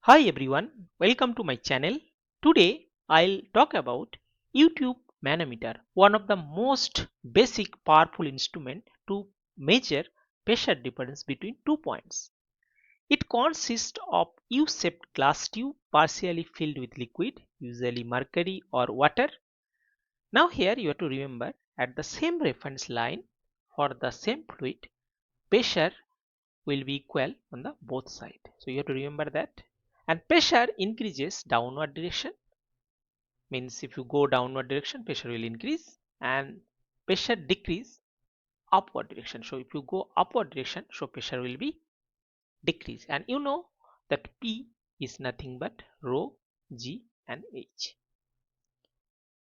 Hi everyone, welcome to my channel. Today I'll talk about YouTube manometer, one of the most basic powerful instrument to measure pressure difference between 2 points. It consists of U-shaped glass tube partially filled with liquid, usually mercury or water. Now here you have to remember at the same reference line for the same fluid, pressure will be equal on the both side. So you have to remember that. And pressure increases downward direction, means if you go downward direction pressure will increase, and pressure decrease upward direction. So if you go upward direction, so pressure will be decrease, and you know that P is nothing but rho, G and H.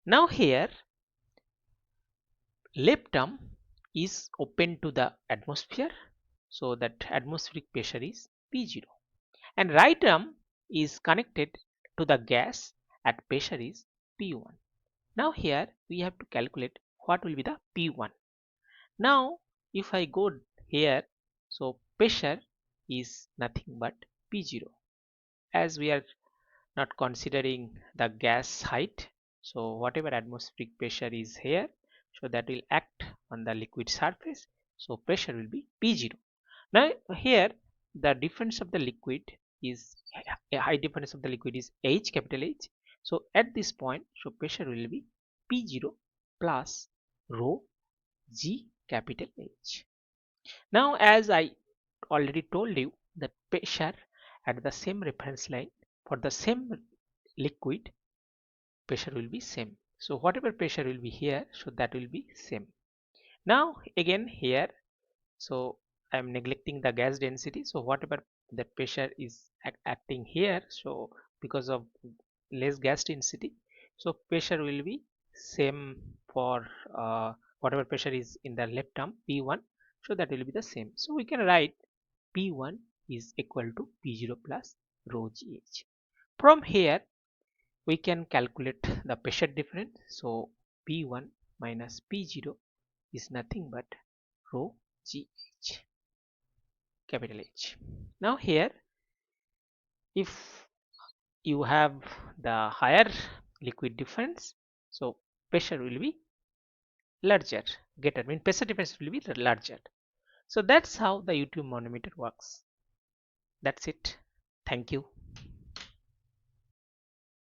Now here left arm is open to the atmosphere, so that atmospheric pressure is P0, and right arm is connected to the gas at pressure is P1. Now here we have to calculate what will be the P1. Now if I go here, so pressure is nothing but P0, as we are not considering the gas height. So whatever atmospheric pressure is here, so that will act on the liquid surface, so pressure will be P0. Now here the difference of the liquid is a high difference of the liquid is H, capital H. So at this point, so pressure will be P0 plus rho G, capital H. Now as I already told you, the pressure at the same reference line for the same liquid, pressure will be same. So whatever pressure will be here, so that will be same. Now again here, so I am neglecting the gas density, so whatever the pressure is acting here, so because of less gas density, so pressure will be same for whatever pressure is in the left arm P1, so that will be the same. So we can write P1 is equal to P0 plus rho gh. From here we can calculate the pressure difference, so P1 minus P0 is nothing but rho gh, capital H. Now here if you have the higher liquid difference, so pressure will be larger, greater, mean pressure difference will be larger. So that's how the YouTube manometer works. That's it. Thank you.